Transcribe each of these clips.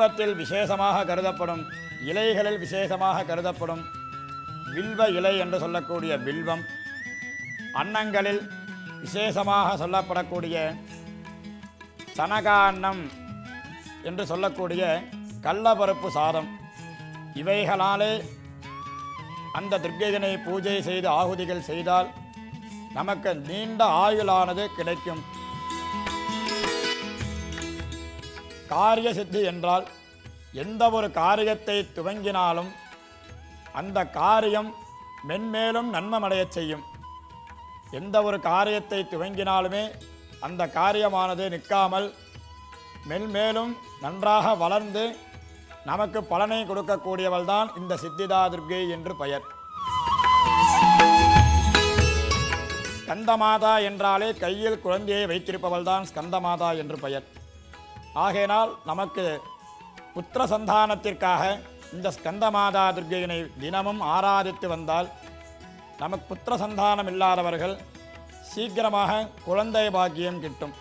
புஷ்பத்தில் விசேஷமாக கருதப்படும் இலைகளில் விசேஷமாக கருதப்படும் வில்வ இலை என்று சொல்லக்கூடிய வில்வம், அன்னங்களில் விசேஷமாக சொல்லப்படக்கூடிய சனகான்னம் என்று சொல்லக்கூடிய கடலப்பருப்பு சாதம், இவைகளாலே அந்த துர்க்கையினை பூஜை செய்து ஆகுதிகள் செய்தால் நமக்கு நீண்ட ஆயுளானது கிடைக்கும். காரிய சித்தி என்றால் எந்த ஒரு காரியத்தை துவங்கினாலும் அந்த காரியம் மென்மேலும் நன்மமடையச் செய்யும். எந்த ஒரு காரியத்தை துவங்கினாலுமே அந்த காரியமானது நிற்காமல் மென்மேலும் நன்றாக வளர்ந்து நமக்கு பலனை கொடுக்கக்கூடியவள் தான் இந்த சித்திதா துர்க்கை என்று பெயர். ஸ்கந்தமாதா என்றாலே கையில் குழந்தையை வைத்திருப்பவள் தான் ஸ்கந்தமாதா என்று பெயர். ஆகையினால் நமக்கு புத்திர சந்தானத்திற்காக இந்த ஸ்கந்தமாதா துர்க்கையினை தினமும் ஆராதித்து வந்தால் நமக்கு புத்திர சந்தானம் இல்லாதவர்கள் சீக்கிரமாக குழந்தை பாக்கியம் கிட்டும்.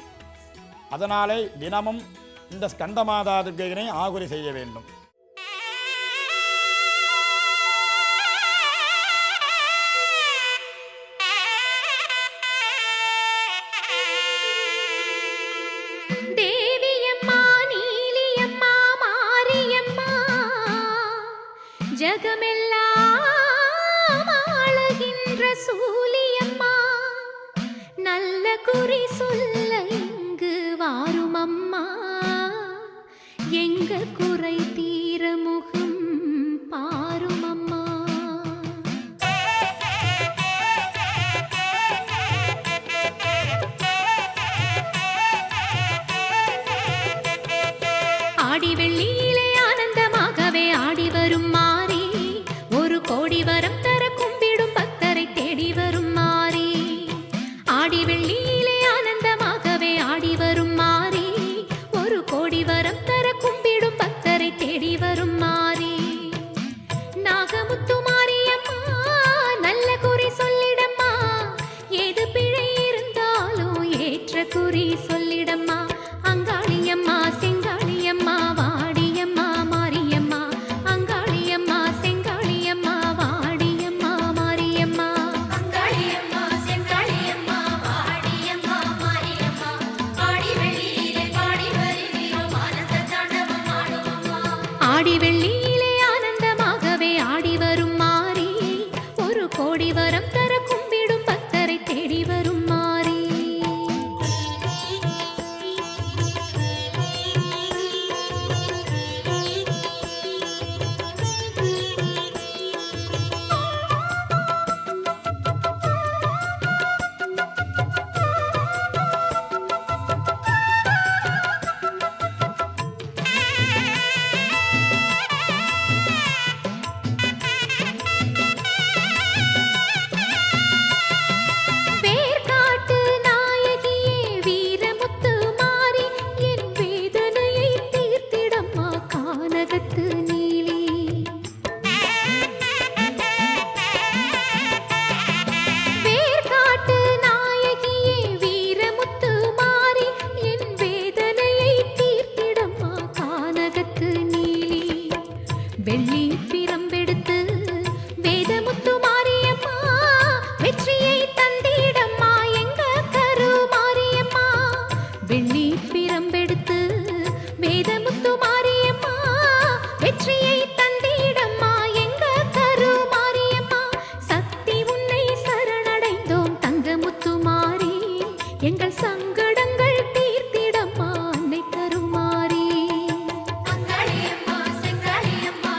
அதனாலே தினமும் இந்த ஸ்கந்தமாதா துர்க்கையினை ஆகுதி செய்ய வேண்டும். ஜகமெல்லாம் ஆளுகின்ற சூலியம்மா, நல்ல குறி சொல்ல இங்கு வாரும் அம்மா, எங்க குறை தீர முகம் பாரும் அம்மா. ஆடி வெள்ளியிலே ஆனந்தமாகவே ஆடி வரும் மாறி, ஒரு கோடி வரம் தர கும்பிடும் பக்தரை தேடி வரும் மாறி. ஆடி வெள்ளியிலே ஆனந்தமாகவே ஆடி வரும் மாறி, ஒரு கோடி வரம் தர கும்பிடும் பக்தரை தேடி வரும் மாறி. நாகமுத்து மாரியம்மா, நல்ல குறி சொல்லிடம்மா, ஏது பிழை இருந்தாலும் ஏற்ற குறி சொல்லிடம்மா. அங்காளியம்மா செங்காளியம்மா வாடியம்மா மாரியம்மா, அங்காளியம்மா செங்காளியம்மா வாடியம்மா மாரியம்மா, அங்காளியம்மா செங்காளியம்மா வாடியம்மா மாரியம்மா. ஆடி வெள்ளியிலே பாடி வருகிறோம் ஆனந்த தாண்டவம் ஆடுவம்மா. ஆடி வெள்ளியிலே ஆனந்தமாகவே ஆடி வரும் மாறி, ஒரு கோடி வரம் தர கும்பிடும் பக்தரை தேடி வரும் மாறி. வேர்காட்டு நாயகியே வீரமுத்து மாறி, என் வேதனையை தீர்த்திடம்மா கானகத்து நீலி. வேர்காட்டு நாயகியே வீரமுத்து மாறி, என் வேதனையை தீர்த்திடம்மா கானகத்து நீலி. வெள்ளி பிரம்பெடுத்து வேதமுத்து மாரியம்மா, வெற்றியை தந்திடம்மா எங்க கரு மாரியம்மா. வெள்ளி பிரம்பெடுத்து வேதமுத்து மாரியம்மா, வெற்றியை தந்திடம்மா எங்க கரு மாரியம்மா. சக்தி உன்னை சரணடைந்தோம் தங்கமுத்து மாறி, எங்கள் சங்கடங்கள் தீர்த்திடம்மா அன்னை கருமாரி. அங்காளியம்மா செங்காளியம்மா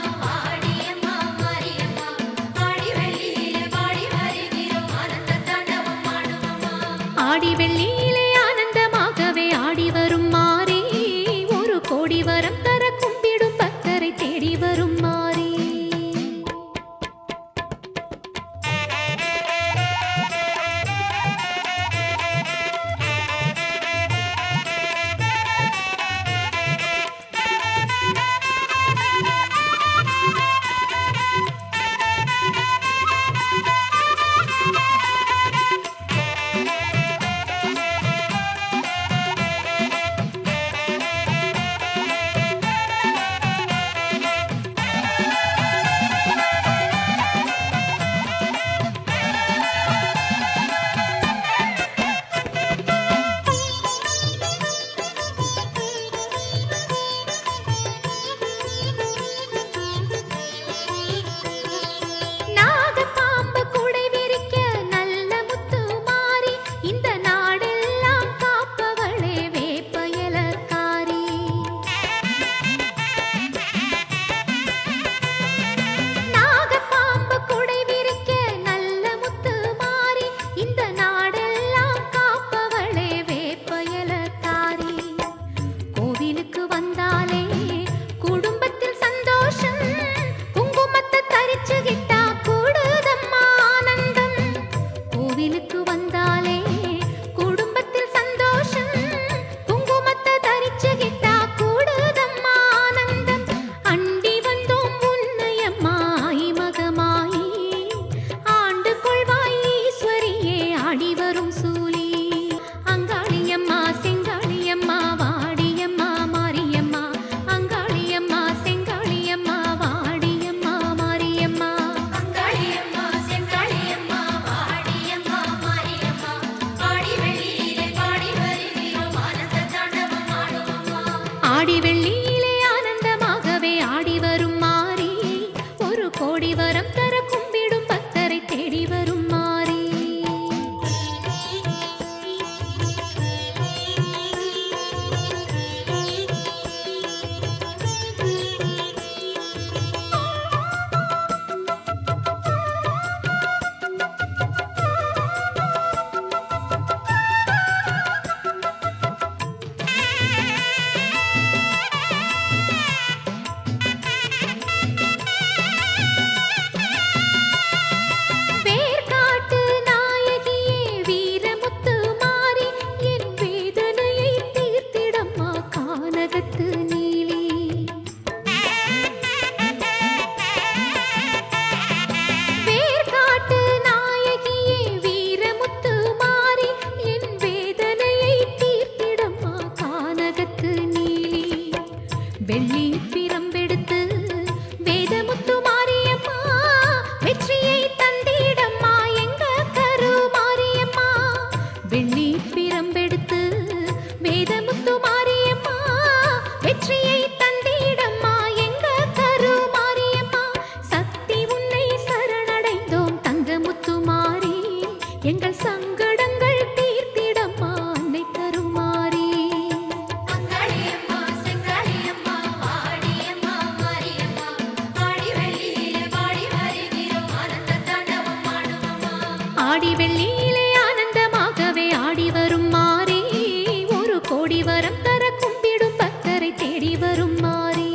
பிரம்பெடுத்து வேதமுத்து மாரியம்மா வெற்றியை தந்திடம்மா எங்க கரு மாரியம்மா வெள்ளி பிரம்பெடுத்து வேதமுத்து மாரியம்மா வெற்றியை தந்திடம்மா எங்க கரு மாரியம்மா சக்தி உன்னை சரணடைந்தோம் தங்கமுத்து மாறி எங்கள் சங்கடங்கள் தீர்த்திடம்மா அன்னை கருமாரி ஆடி வெள்ளியிலே ஆனந்தமாகவே ஆடி வரும் மாறி ஒரு கோடி வரம் தர கும்பிடும் பக்தரை தேடி வரும் மாறி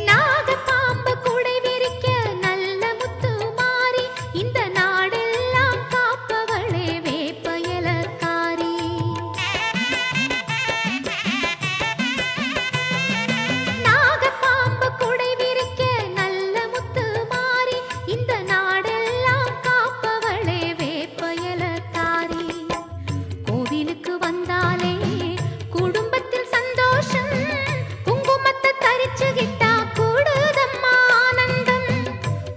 நாகப்பாம்பு குடை விரிக்க நல்ல முத்து மாறி இந்த நாடெல்லாம் காப்பவளே வேப்பயலக்காரி நாகப்பாம்பு குடை விரிக்க நல்ல முத்து மாறி இந்த நாடெல்லாம் காப்பவளே வேப்பயலக்காரி கோவிலுக்கு வந்தாலே குடும்பத்தில் சந்தோஷம் குங்குமத்தை தரிச்சுகிட்டா கூடுதம்மா ஆனந்தம்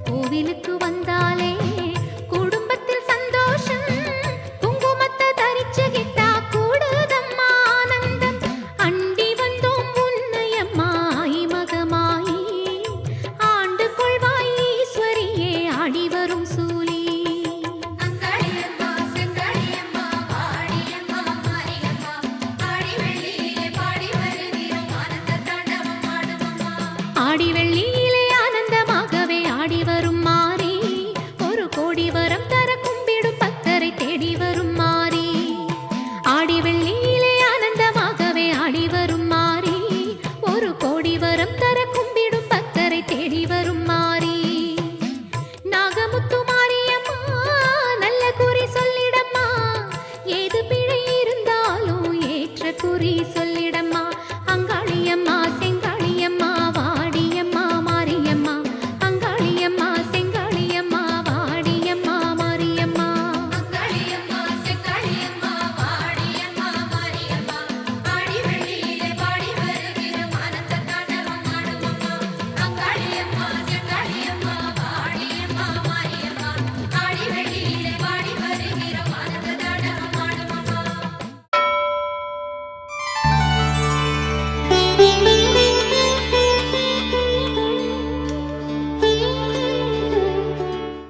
கோவிலுக்கு வந்தாலே குடும்பத்தில் சந்தோஷம் குங்குமத்தை தரிச்சுகிட்டா கூடுதம்மா ஆனந்தம் அண்டி வந்தோம் உன்னையம்மா மகமாயி ஆண்டு கொள்வாய் ஈஸ்வரியே ஆடி வரும் சூலி ஆடி வெள்ளி